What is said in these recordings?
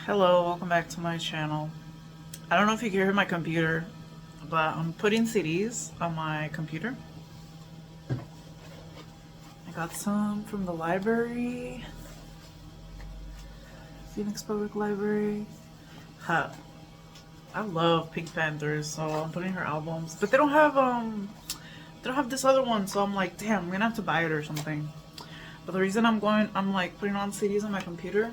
Hello, welcome back to my channel. I don't know if you can hear my computer, but I'm putting CDs on my computer. I got some from the library, Phoenix Public Library. Ha. I love Pink Panthers, so I'm putting her albums, but they don't have this other one, so I'm like, damn, I'm gonna have to buy it or something. But the reason I'm like putting on CDs on my computer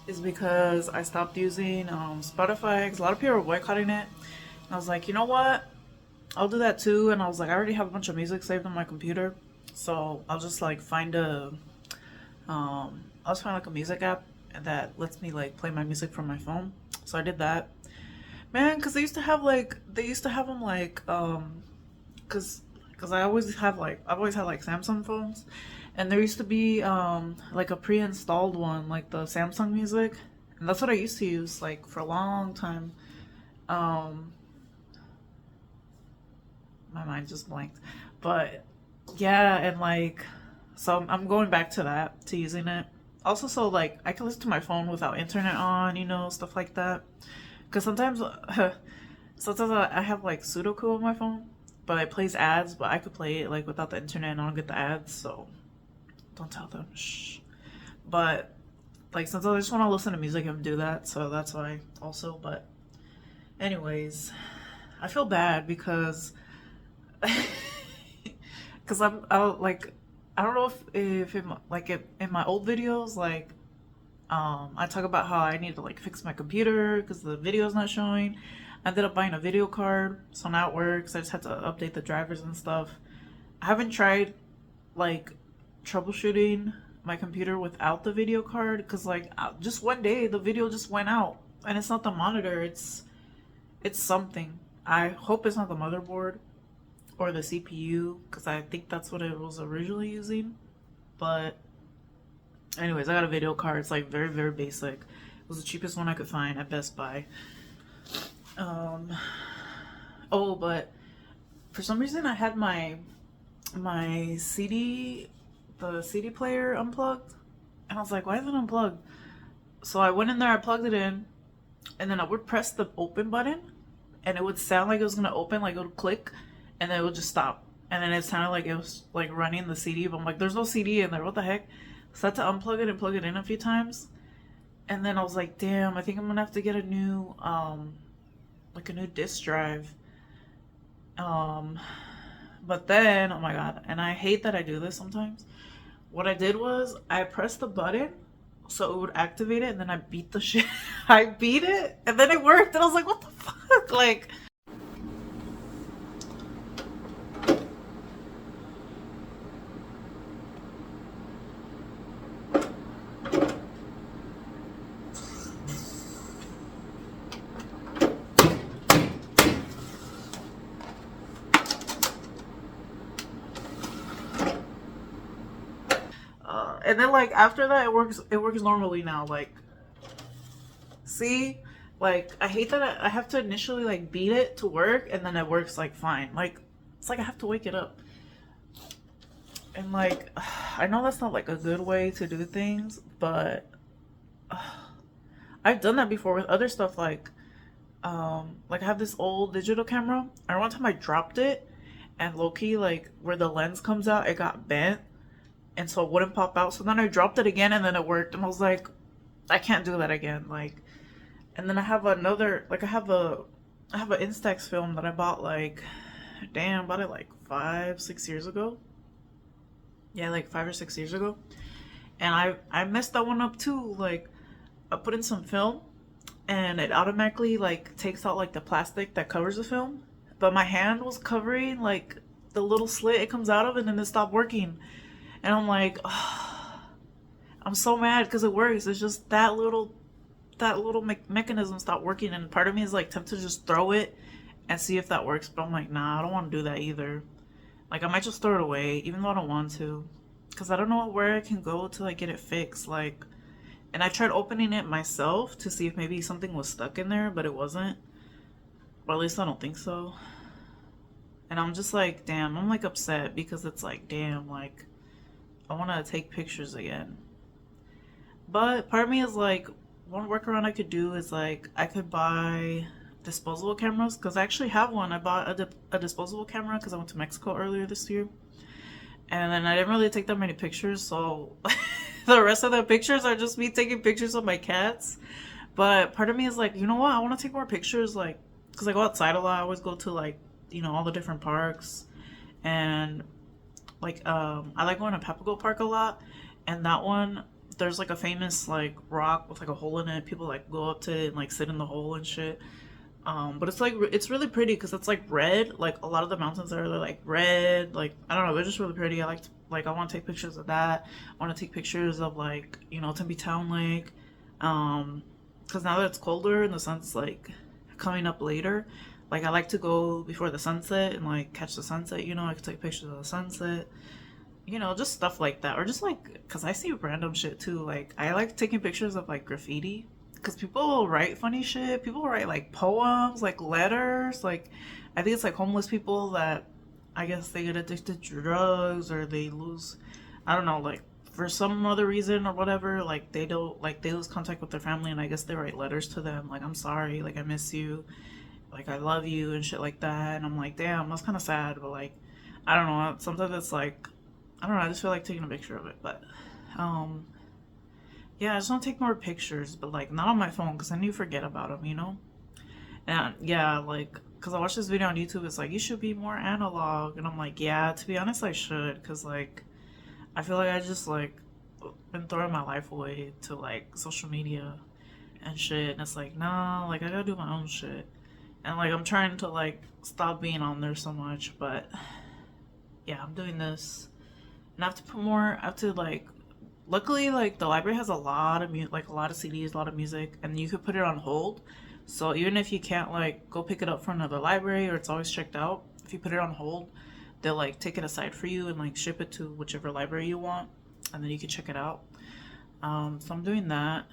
is because I stopped using Spotify, because a lot of people are boycotting it. And I was like, you know what? I'll do that too. And I was like, I already have a bunch of music saved on my computer, so I'll just like find I'll just find like a music app that lets me like play my music from my phone. So I did that, man. Because they used to have them like because I've always had like Samsung phones, and there used to be like a pre-installed one, like the Samsung Music, and that's what I used to use like for a long time. Um, my mind just blanked, but yeah, and like so I'm going back to that, to using it. Also, so like I can listen to my phone without internet on, stuff like that. Because sometimes, sometimes I have like Sudoku on my phone, but it plays ads. But I could play it like without the internet, and I don't get the ads. So don't tell them. Shh. But like sometimes I just want to listen to music and do that. So that's why also. But anyways, I feel bad because because like I don't know if in in my old videos like I talk about how I need to like fix my computer because the video's not showing. I ended up buying a video card, so now it works. I just had to update the drivers and stuff. I haven't tried like troubleshooting my computer without the video card because like just one day the video just went out, and it's not the monitor, it's something. I hope it's not the motherboard or the CPU because I think that's what it was originally using. But anyways, I got a video card. It's like very, very basic. It was the cheapest one I could find at Best Buy. Um, oh, but for some reason I had my the CD player unplugged, and I was like, why is it unplugged? So I went in there, I plugged it in, and then I would press the open button, and it would sound like it was gonna open, like it would click, and then it would just stop. And then it sounded like it was like running the CD, but I'm like, there's no CD in there. What the heck? So I had to unplug it and plug it in a few times. And then I was like, damn, I think I'm gonna have to get a new like a new disk drive. Um but then, oh my god, and I hate that I do this sometimes. What I did was I pressed the button so it would activate it, and then I beat the shit. I beat it and then it worked, and I was like, what the fuck? Like, and then like after that it works normally now. Like, see, like I hate that I have to initially like beat it to work, and then it works like fine. Like, it's like I have to wake it up, and like I know that's not like a good way to do things, but I've done that before with other stuff. Like I have this old digital camera, and one time I dropped it, and low-key like where the lens comes out, it got bent, and so it wouldn't pop out. So then I dropped it again, and then it worked, and I was like, I can't do that again. Like, and then I have another, like I have an Instax film that I bought like, damn, bought it like 5-6 years ago. Yeah, like 5 or 6 years ago, and I messed that one up too. Like, I put in some film, and it automatically like takes out like the plastic that covers the film, but my hand was covering like the little slit it comes out of, and then it stopped working. And I'm like, oh, I'm so mad because it works. It's just that little mechanism stopped working, and part of me is like tempted to just throw it and see if that works. But I'm like, nah, I don't want to do that either. Like, I might just throw it away, even though I don't want to, because I don't know where I can go to like get it fixed. Like, and I tried opening it myself to see if maybe something was stuck in there, but it wasn't. Or at least I don't think so. And I'm just like, damn, I'm like upset because it's like, damn, like I want to take pictures again. But part of me is like, one workaround I could do is like I could buy disposable cameras because I actually have one. I bought a disposable camera because I went to Mexico earlier this year, and then I didn't really take that many pictures, so the rest of the pictures are just me taking pictures of my cats. But part of me is like, you know what? I want to take more pictures, like, because I go outside a lot. I always go to like, all the different parks, and like, I like going to Papago Park a lot, and that one, there's like a famous like rock with like a hole in it. People like go up to it and like sit in the hole and shit. But it's like it's really pretty because it's like red. Like a lot of the mountains are like red. Like I don't know, they're just really pretty. I want to take pictures of that. I want to take pictures of like Tempe Town Lake. Because now that it's colder and the sun's like coming up later, like I like to go before the sunset and like catch the sunset. I could take pictures of the sunset. Just stuff like that, or just like because I see random shit too. Like I like taking pictures of like graffiti because people write funny shit. People write like poems, like letters. Like I think it's like homeless people that I guess they get addicted to drugs or they lose, I don't know, like for some other reason or whatever. Like they don't like they lose contact with their family, and I guess they write letters to them like I'm sorry, like I miss you, like I love you and shit like that. And I'm like, damn, that's kind of sad, but like I don't know. Sometimes it's like I don't know. I just feel like taking a picture of it, but yeah, I just want to take more pictures, but like not on my phone because then you forget about them. And yeah, like because I watched this video on YouTube. It's like you should be more analog, and I'm like, yeah, to be honest, I should, because like I feel like I just like been throwing my life away to like social media and shit, and it's like nah, like I gotta do my own shit, and like I'm trying to like stop being on there so much, but yeah, I'm doing this. And I have to put more. I have to like. Luckily, like the library has a lot of like a lot of CDs, a lot of music, and you could put it on hold. So even if you can't like go pick it up from another library or it's always checked out, if you put it on hold, they'll like take it aside for you and like ship it to whichever library you want, and then you can check it out. So I'm doing that,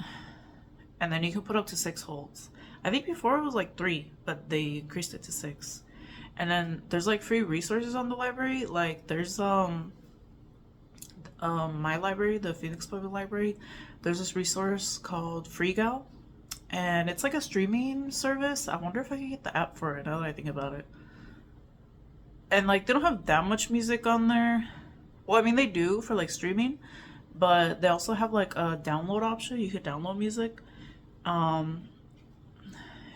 and then you can put up to 6 holds. I think before it was like 3, but they increased it to 6. And then there's like free resources on the library. Like there's my library, the Phoenix Public Library, there's this resource called FreeGal, and it's like a streaming service. I wonder if I can get the app for it now that I think about it. And like they don't have that much music on there. Well, I mean they do for like streaming, but they also have like a download option. You could download music. And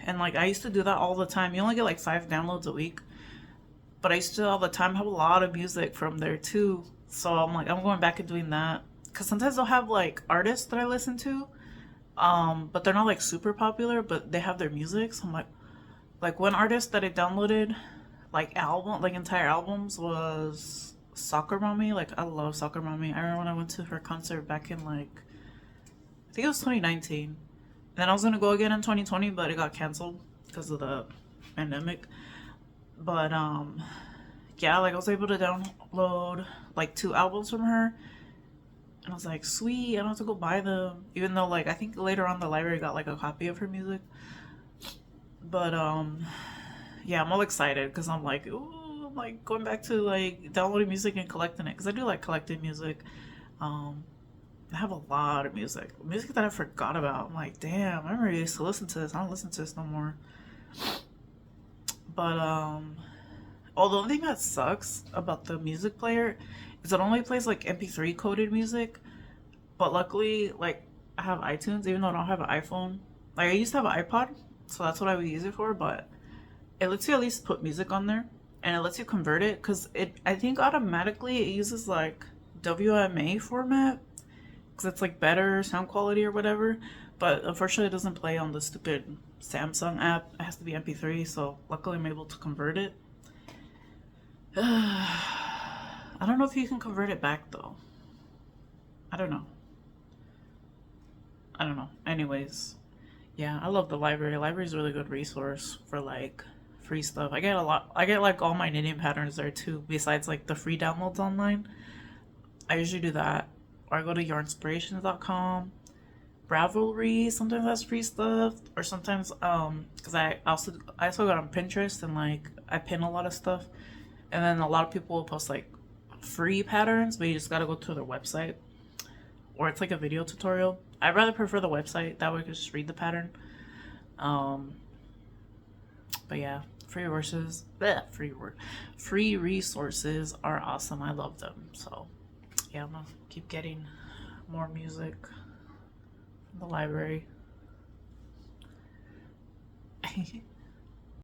like I used to do that all the time. You only get like 5 downloads a week, but I used to all the time have a lot of music from there too. So I'm like, I'm going back and doing that. Because sometimes they'll have like artists that I listen to, but they're not like super popular, but they have their music. So I'm like one artist that I downloaded, like entire albums was Soccer Mommy. Like I love Soccer Mommy. I remember when I went to her concert back in like, I think it was 2019. And then I was going to go again in 2020, but it got canceled because of the pandemic. But yeah, like I was able to download like 2 albums from her, and I was like, sweet, I don't have to go buy them. Even though like I think later on the library got like a copy of her music. But yeah, I'm all excited because I'm like, ooh, I'm like going back to like downloading music and collecting it because I do like collecting music. I have a lot of music that I forgot about. I'm like, damn, I remember I used to listen to this. I don't listen to this no more. But the only thing that sucks about the music player is it only plays like MP3 coded music. But luckily, like I have iTunes, even though I don't have an iPhone. Like I used to have an iPod, so that's what I would use it for. But it lets you at least put music on there, and it lets you convert it because I think automatically it uses like WMA format because it's like better sound quality or whatever. But unfortunately, it doesn't play on the stupid Samsung app. It has to be MP3. So luckily, I'm able to convert it. I don't know if you can convert it back though. I don't know. Anyways, yeah, I love the library. The library is a really good resource for like free stuff. I get like all my knitting patterns there too, besides like the free downloads online. I usually do that. Or I go to yarnspirations.com. Ravelry sometimes has free stuff, or sometimes because I also got on Pinterest and like I pin a lot of stuff. And then a lot of people will post like free patterns, but you just gotta go to their website, or it's like a video tutorial. I'd rather prefer the website. That way I could just read the pattern. But yeah, free resources are awesome. I love them. So yeah, I'm gonna keep getting more music from the library.